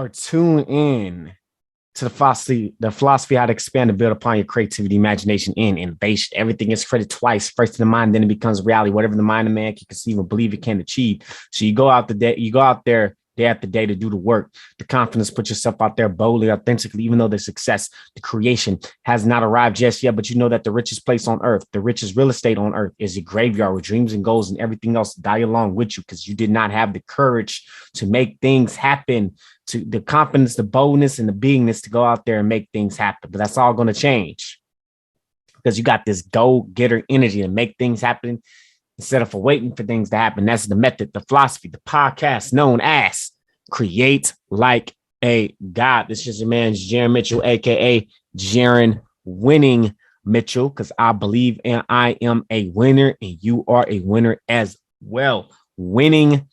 are tuned in to the philosophy how to expand and build upon your creativity, imagination, and innovation. Everything is created twice, first in the mind, then it becomes reality. Whatever the mind of man can conceive and believe it can achieve. So you go out there day after day to do the work, the confidence, put yourself out there boldly, authentically, even though the success, the creation has not arrived just yet. But you know that the richest place on earth, the richest real estate on earth is your graveyard, where dreams and goals and everything else die along with you because you did not have the courage to make things happen, to the confidence, the boldness, and the beingness to go out there and make things happen. But that's all going to change because you got this go-getter energy to make things happen instead of waiting for things to happen. That's the method, the philosophy, the podcast known as Create Like a God. This is your man, Jaron Mitchell, aka Jaron Winning Mitchell, because I believe and I am a winner and you are a winner as well. Winning.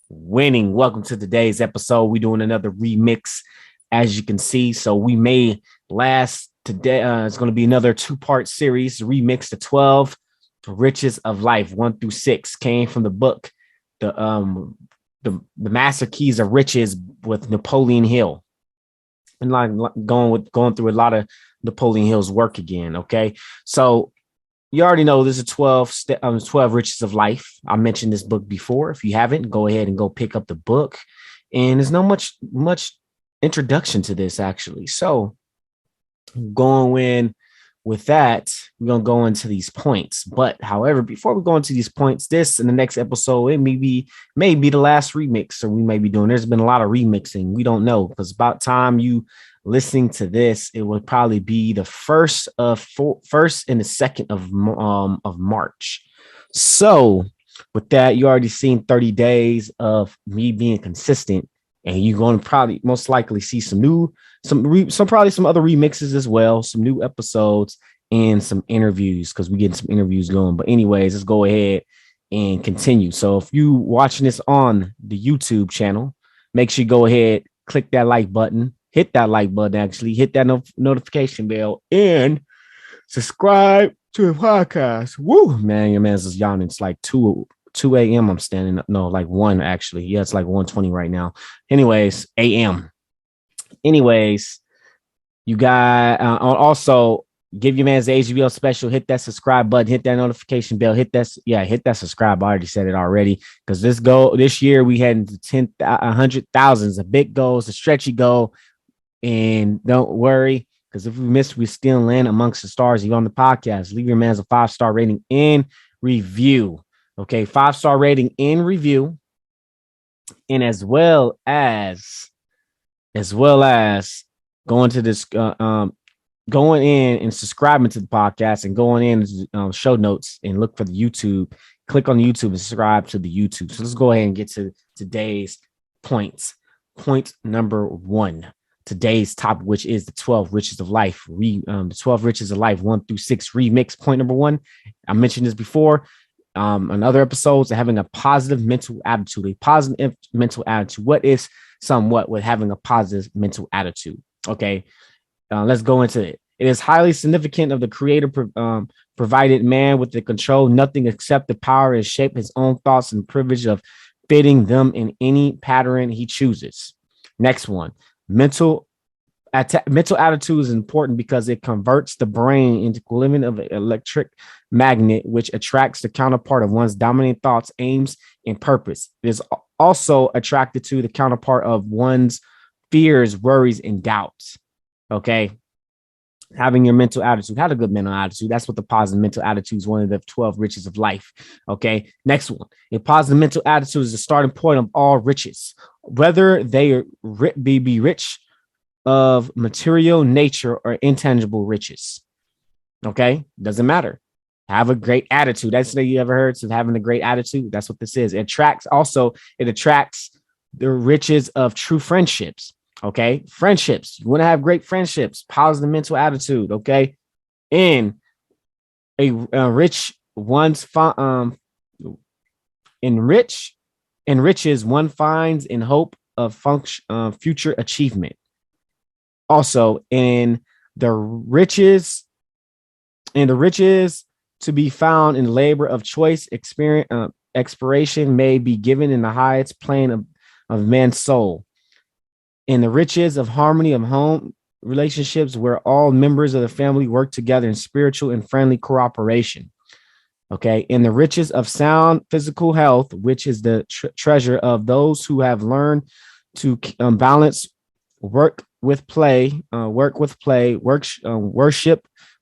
Welcome to today's episode. We're doing another remix, as you can see. So we may last today. It's going to be another 2-part series, remix the 12 riches of life, 1 through 6. Came from the book, the Master Keys of Riches with Napoleon Hill, and like going through a lot of Napoleon Hill's work again. Okay, so you already know there's a 12 riches of life. I mentioned this book before. If you haven't, go ahead and go pick up the book. And there's no much introduction to this actually. So going in with that, we're gonna go into these points. But however, before we go into these points, this in the next episode, it may be the last remix. So we may be doing. There's been a lot of remixing. We don't know because about time you listening to this, it would probably be the first and the 2nd of March. So with that, you already seen 30 days of me being consistent, and you're going to probably most likely see some other remixes as well, some new episodes and some interviews because we're getting some interviews going. But anyways, let's go ahead and continue. So if you watching this on the YouTube channel, make sure you go ahead, click that like button. Hit that like button, actually. Hit that notification bell and subscribe to the podcast. Woo, man, your man's is yawning. It's like 2 a.m. I'm standing up. No, like 1 actually. Yeah, it's like 1:20 right now. Anyways, a.m. Anyways, you got also give your man's the HBL special. Hit that subscribe button. Hit that notification bell. Hit that subscribe. I already said it already because this year we had 100,000s, a big goal, it's a stretchy goal. And don't worry, because if we miss, we still land amongst the stars. You on the podcast, leave your man's a 5-star rating and review. Okay, 5-star rating and review, and as well as going to this, going in and subscribing to the podcast and going in show notes and look for the YouTube. Click on the YouTube and subscribe to the YouTube. So let's go ahead and get to today's points. Point number 1. Today's topic, which is the 12 riches of life, the 12 riches of life, 1 through 6 remix. Point number 1. I mentioned this before in other episodes, having a positive mental attitude, What is somewhat with having a positive mental attitude? Okay, let's go into it. It is highly significant of the creator provided man with the control, nothing except the power to shape his own thoughts and privilege of fitting them in any pattern he chooses. Next one. Mental attitude is important because it converts the brain into equivalent of an electric magnet, which attracts the counterpart of one's dominant thoughts, aims, and purpose. It is also attracted to the counterpart of one's fears, worries, and doubts. Okay. Having your mental attitude, have a good mental attitude. That's what the positive mental attitude is, one of the 12 riches of life. Okay. Next one. A positive mental attitude is the starting point of all riches, whether they be rich of material nature or intangible riches. Okay. Doesn't matter. Have a great attitude. That's what you ever heard of having a great attitude. That's what this is. It attracts the riches of true friendships. Okay. Friendships. You want to have great friendships, positive mental attitude. Okay. And enriches one finds in hope of future achievement. Also, in the riches to be found in labor of choice, experience, expiration may be given in the highest plane of man's soul. In the riches of harmony of home relationships where all members of the family work together in spiritual and friendly cooperation. Okay. In the riches of sound physical health, which is the treasure of those who have learned to balance worship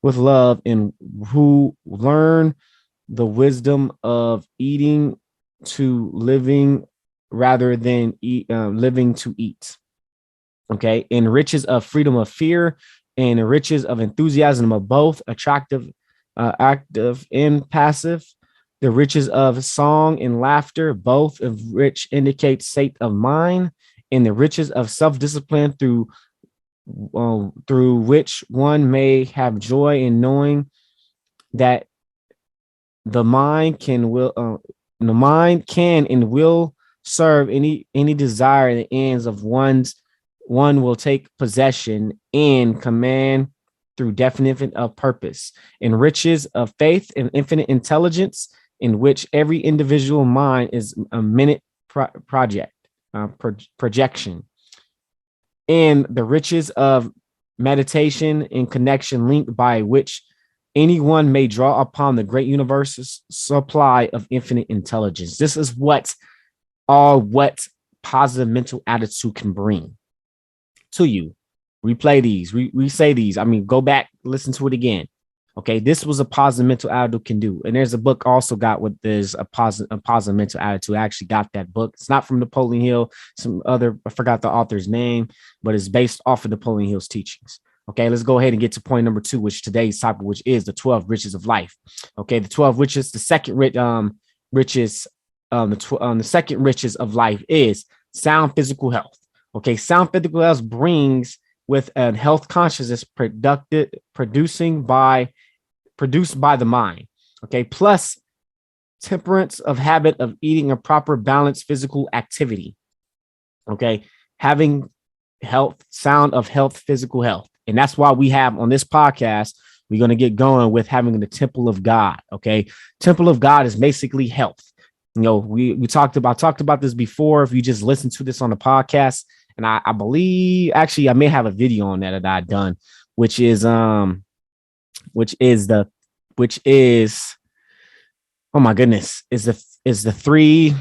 with love, and who learn the wisdom of eating to living rather than living to eat. Okay. In riches of freedom of fear and riches of enthusiasm of both attractive, active and passive. The riches of song and laughter, both of which indicate state of mind, and the riches of self-discipline through which one may have joy in knowing that the mind can and will serve any desire and the ends of one will take possession and command through definition of purpose, and riches of faith and infinite intelligence, in which every individual mind is a minute projection, and the riches of meditation and connection linked by which anyone may draw upon the great universe's supply of infinite intelligence. This is what positive mental attitude can bring to you. Replay these, we say these. I mean, go back, listen to it again. Okay, this was a positive mental attitude can do. And there's a book also got what there's a positive mental attitude. I actually got that book. It's not from Napoleon Hill, some other, I forgot the author's name, but it's based off of Napoleon Hill's teachings. Okay, let's go ahead and get to point number 2, which today's topic, which is the 12 riches of life. Okay, the 12 riches, the second riches, the second riches of life is sound physical health. Okay, sound physical health brings with a health consciousness produced by the mind. Okay, plus temperance of habit of eating a proper balanced physical activity. Okay, having sound of health, physical health. And that's why we have on this podcast, we're going to get going with having the temple of God. Okay, temple of God is basically health. You know, we talked about this before. If you just listen to this on the podcast, and I believe actually I may have a video on that I've done, which is oh my goodness, is the 3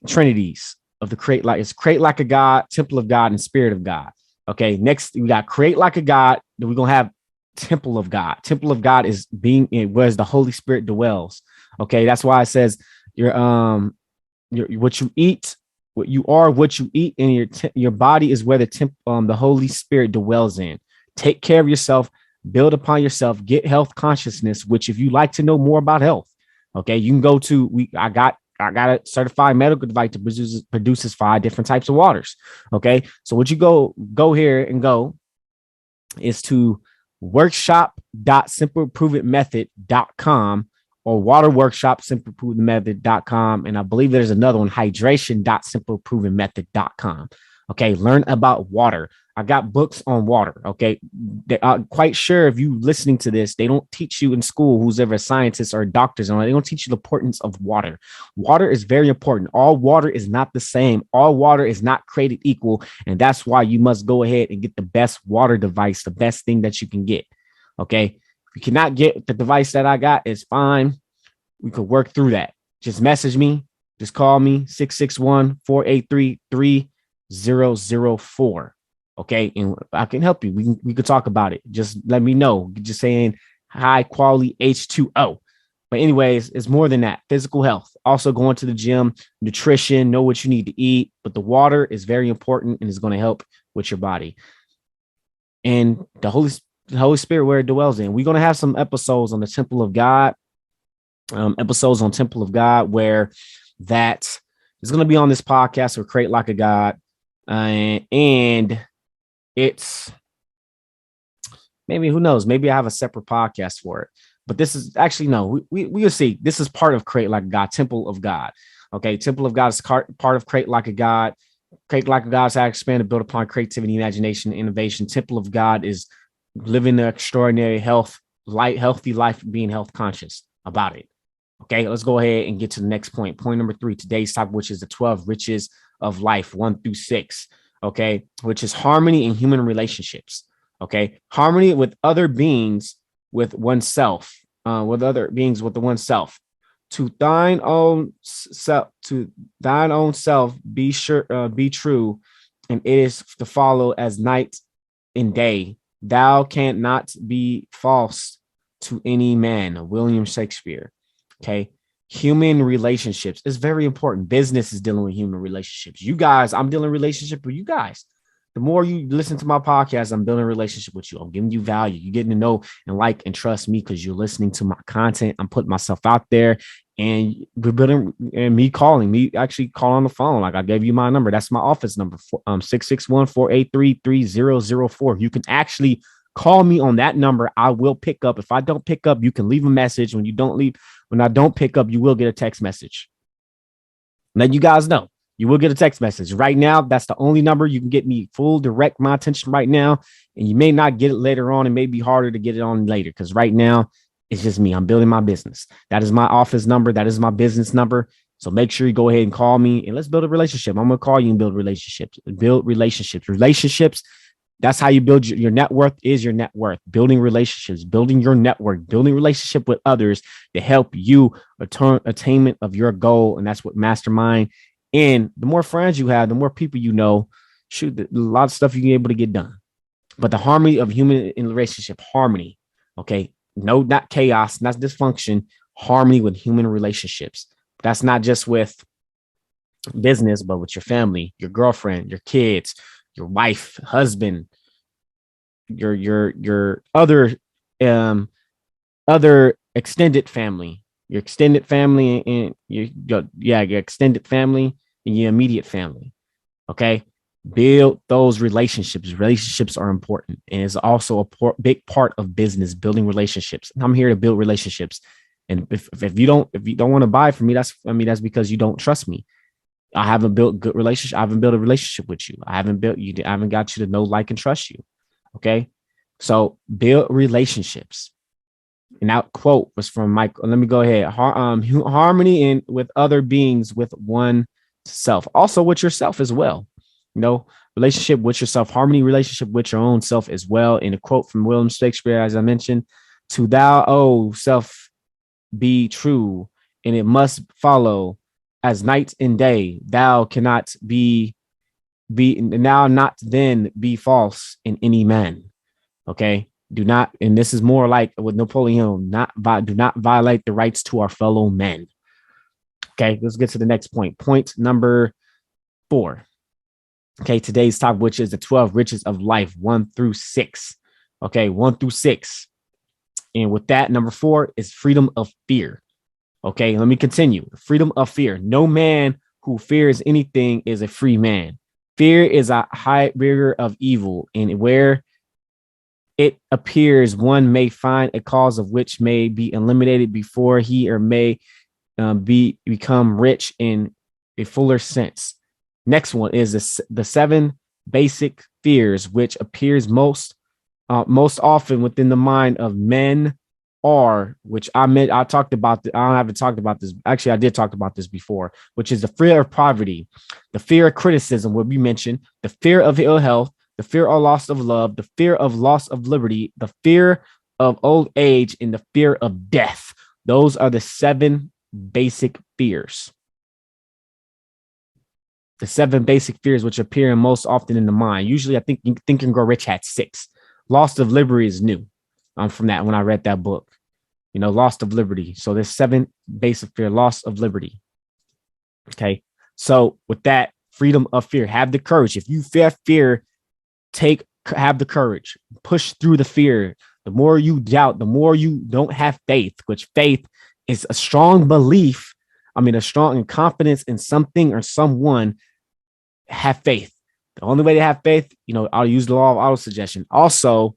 trinities of the create like a God, temple of God, and spirit of God. Okay, next we got create like a God. Then we're gonna have temple of God. Temple of God is being where the Holy Spirit dwells. Okay, that's why it says what you eat. What you are, what you eat, and your body is where the Holy Spirit dwells in. Take care of yourself, build upon yourself, get health consciousness. Which, if you like to know more about health, okay, you can go to I got a certified medical device that produces 5 different types of waters. Okay, so what you go here and go is to workshop.simpleimprovementmethod.com or waterworkshop.simpleimprovementmethod.com. And I believe there's another one, hydration.simpleimprovementmethod.com. Okay, learn about water. I got books on water. Okay, I'm quite sure if you listening to this, they don't teach you in school, who's ever scientists or doctors, and they don't teach you the importance of water. Water is very important. All water is not the same. All water is not created equal. And that's why you must go ahead and get the best water device, the best thing that you can get. Okay. If you cannot get the device that I got, it's fine. We could work through that. Just message me. Just call me 661-483-3004. Okay. And I can help you. We could talk about it. Just let me know. Just saying high quality H2O. But anyways, it's more than that. Physical health, also going to the gym, nutrition, know what you need to eat. But the water is very important and is going to help with your body. And the Holy Spirit, where it dwells in. We're going to have some episodes on the Temple of God, episodes on Temple of God, where that is going to be on this podcast or Create Like a God. And it's maybe, who knows, maybe I have a separate podcast for it. But this is actually, no, we will see. This is part of Create Like a God, Temple of God. Okay, Temple of God is part of Create Like a God. Create Like a God is how I expand and build upon creativity, imagination, and innovation. Temple of God is living the extraordinary healthy life, being health conscious about it. Okay, let's go ahead and get to the next point. Point number 3, today's topic, which is the 12 riches of life, 1 through 6. okay, which is harmony in human relationships. Okay, harmony with other beings, with oneself, with other beings, with the oneself. To thine own self, to thine own self, be sure, be true, and it is to follow as night and day. Thou canst not be false to any man. William Shakespeare. Okay. Human relationships is very important. Business is dealing with human relationships. You guys, I'm dealing with relationship with you guys. The more you listen to my podcast, I'm building a relationship with you. I'm giving you value. You're getting to know and like and trust me because you're listening to my content. I'm putting myself out there, and we're building, and me calling, me actually call on the phone. Like I gave you my number. That's my office number, 661-483-3004. You can actually call me on that number. I will pick up. If I don't pick up, you can leave a message. When I don't pick up, you will get a text message. Let you guys know. You will get a text message. Right now, that's the only number you can get me full direct my attention right now. And you may not get it later on. It may be harder to get it on later because right now it's just me. I'm building my business. That is my office number. That is my business number. So make sure you go ahead and call me and let's build a relationship. I'm going to call you and build relationships. Relationships. That's how you build your net worth is your net worth. Building relationships, building your network, building relationship with others to help you attainment of your goal. And that's what mastermind. And the more friends you have, the more people you know, shoot, a lot of stuff you can be able to get done. But the harmony of human in relationship, harmony, okay? No, not chaos, not dysfunction, harmony with human relationships. That's not just with business, but with your family, your girlfriend, your kids, your wife, husband, your other extended family, your extended family and your extended family and your immediate family. Okay. Build those relationships. Relationships are important. And it's also a big part of business, building relationships. I'm here to build relationships. And if you don't want to buy from me, that's because you don't trust me. I haven't built good relationship. I haven't built a relationship with you. I haven't got you to know, like, and trust you. Okay. So build relationships. And that quote was from Michael. Let me go ahead. Harmony in with other beings, with one self, also with yourself as well. Relationship with yourself, harmony, relationship with your own self as well. In a quote from William Shakespeare, as I mentioned, to thou, O self, be true, and it must follow as night and day. Thou cannot be now, not then be false in any man. Okay. Do not, and this is more like with Napoleon, do not violate the rights to our fellow men. Okay, let's get to the next point. Point number 4. Okay, today's topic, which is the 12 riches of life, 1 through 6. Okay, 1 through 6. And with that, number 4 is freedom of fear. Okay, let me continue. Freedom of fear. No man who fears anything is a free man. Fear is a high barrier of evil, and where it appears, one may find a cause of which may be eliminated before he or may become rich in a fuller sense. Next one is the 7 basic fears, which appears most often within the mind of men are, which I talked about. I haven't talked about this. Actually, I did talk about this before, which is the fear of poverty, the fear of criticism, what we mentioned, the fear of ill health, the fear of loss of love, the fear of loss of liberty, the fear of old age, and the fear of death. Those are the 7 basic fears. The 7 basic fears which appear most often in the mind. Usually, I think Think and Grow Rich had 6. Loss of liberty is new. From that when I read that book. Loss of liberty. So there's 7 basic fear, loss of liberty. Okay. So with that, freedom of fear, have the courage. If you fear, have the courage, push through the fear. The more you doubt, the more you don't have faith, which faith is a strong belief. A strong confidence in something or someone. Have faith. The only way to have faith, I'll use the law of auto-suggestion. Also,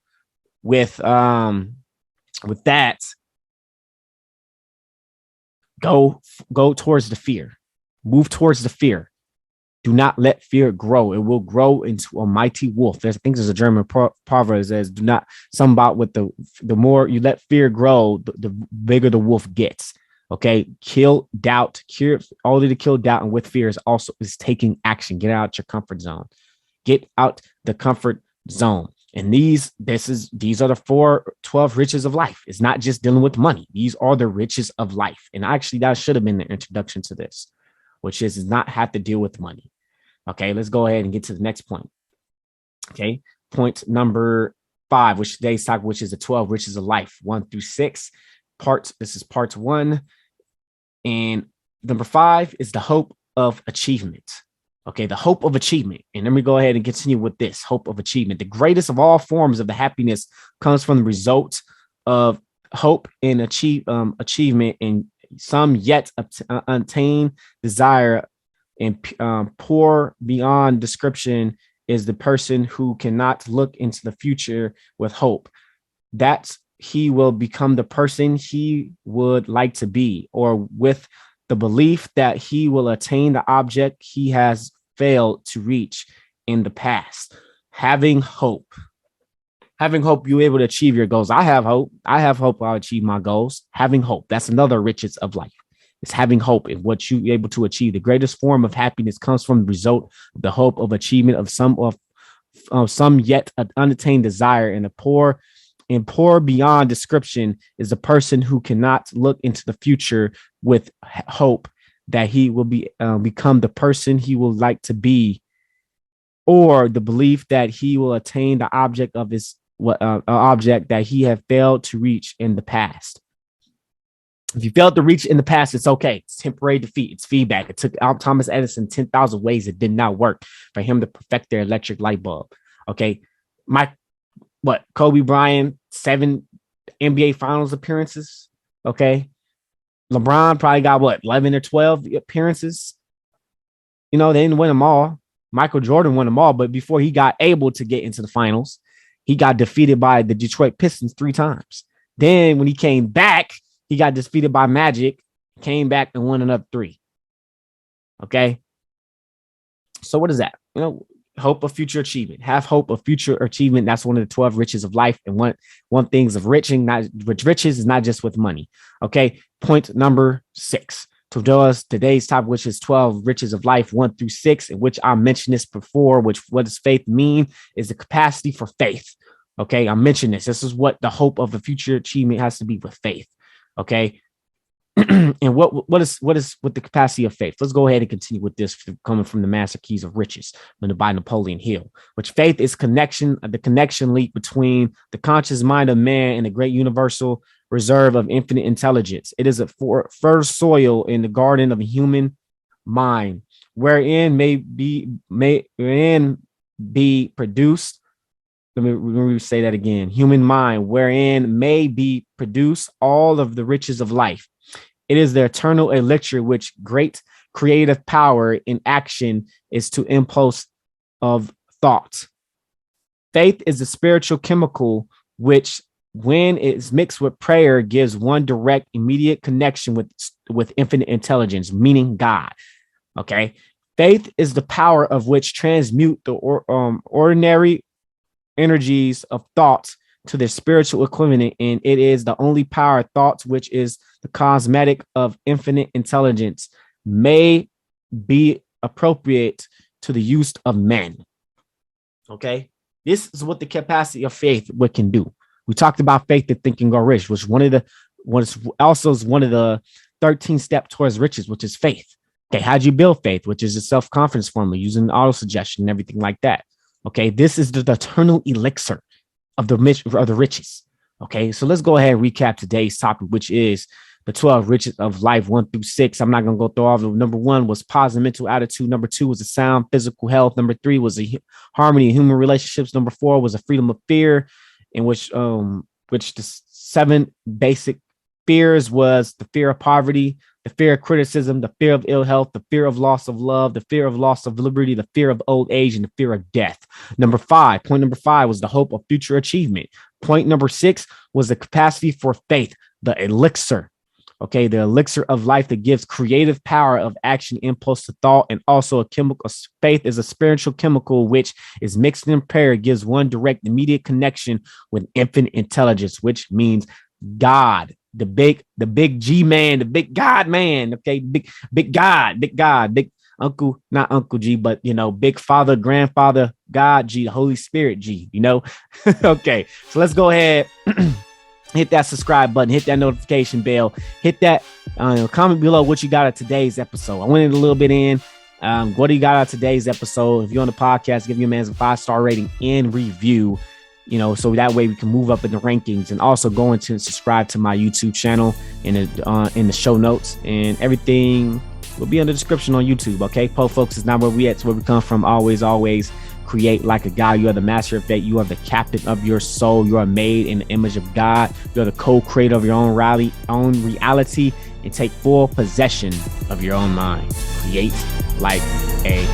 with that, go towards the fear. Move towards the fear. Do not let fear grow. It will grow into a mighty wolf. I think there's a German proverb that says, "Do not." Something about with the more you let fear grow, the bigger the wolf gets. Okay, kill doubt. Only to kill doubt, and with fear is taking action. Get out your comfort zone. Get out the comfort zone. And these are the 12 riches of life. It's not just dealing with money. These are the riches of life. And actually, that should have been the introduction to this, which is not have to deal with money. Okay, let's go ahead and get to the next point. Okay, point number 5, which today's topic, which is the 12 riches of life, 1 through 6. This is part 1. And number 5 is the hope of achievement. Okay, the hope of achievement. And let me go ahead and continue with this hope of achievement. The greatest of all forms of the happiness comes from the result of hope and achievement in some yet untamed desire, and poor beyond description is the person who cannot look into the future with hope that he will become the person he would like to be, or with the belief that he will attain the object he has failed to reach in the past. Having hope, you're able to achieve your goals. I have hope I'll achieve my goals. Having hope, that's another riches of life. It's having hope in what you're able to achieve. The greatest form of happiness comes from the result of the hope of achievement of some yet unattained desire, and poor beyond description is the person who cannot look into the future with hope that he will become the person he would like to be, or the belief that he will attain the object of his object that he had failed to reach in the past. If you failed to reach in the past, it's okay. It's temporary defeat. It's feedback. It took Thomas Edison 10,000 ways it did not work for him to perfect their electric light bulb. Okay. Kobe Bryant, 7 NBA Finals appearances. Okay. LeBron probably got 11 or 12 appearances. They didn't win them all. Michael Jordan won them all, but before he got able to get into the finals, he got defeated by the Detroit Pistons 3 times. Then when he came back, he got defeated by Magic, came back and won another 3. Okay. So what is that? Hope of future achievement. Have hope of future achievement. That's one of the 12 riches of life. And one things of riches is not just with money. Okay. Point number 6. Today's topic, which is 12 riches of life, 1 through 6, in which I mentioned this before, what does faith mean? Is the capacity for faith. Okay. I mentioned this. This is what the hope of a future achievement has to be with faith. Okay. And what is with the capacity of faith? Let's go ahead and continue with this, coming from the Master Keys of Riches by Napoleon Hill, which faith is the connection link between the conscious mind of man and the great universal reserve of infinite intelligence. It is a first soil in the garden of a human mind, wherein may be produced. Let me say that again. Human mind, wherein may be produced all of the riches of life. It is the eternal elixir which great creative power in action is to impulse of thought. Faith is a spiritual chemical which, when it's mixed with prayer, gives one direct, immediate connection with infinite intelligence, meaning God. Okay. Faith is the power of which transmute the ordinary energies of thoughts to their spiritual equivalent, and it is the only power thoughts, which is the cosmetic of infinite intelligence, may be appropriate to the use of men. Okay, this is what the capacity of faith can do. We talked about faith to think and go rich, which one of the 13 steps towards riches, which is faith. Okay, how'd you build faith, which is a self-confidence formula using auto suggestion and everything like that. Okay, this is the eternal elixir of the riches. Okay, so let's go ahead and recap today's topic, which is the 12 riches of life, 1 through 6. I'm not going to go through all of them. Number 1 was positive mental attitude. Number 2 was a sound physical health. Number 3 was a harmony in human relationships. Number 4 was a freedom of fear, in which the 7 basic fears was the fear of poverty, the fear of criticism, the fear of ill health, the fear of loss of love, the fear of loss of liberty, the fear of old age, and the fear of death. Point number 5 was the hope of future achievement. Point number 6 was the capacity for faith, the elixir. Okay, the elixir of life that gives creative power of action, impulse to thought, and also a chemical. Faith is a spiritual chemical which is mixed in prayer, gives one direct, immediate connection with infinite intelligence, which means God, the big G man, the big God man. Okay, big God, Uncle, not Uncle G, but, you know, Big Father, Grandfather, God G, Holy Spirit G, you know? Okay, so let's go ahead. Hit that subscribe button, hit that notification bell, hit that comment below what you got at today's episode. I went in a little bit in. What do you got out today's episode? If you're on the podcast, give your man a 5-star rating and review, you know, so that way we can move up in the rankings, and also go into and subscribe to my YouTube channel in the show notes, and everything will be in the description on YouTube. Okay, Po folks, is not where we at, it's where we come from. Always create like a God. You are the master of fate. You are the captain of your soul. You are made in the image of God. You're the co-creator of your own reality, and take full possession of your own mind. Create like a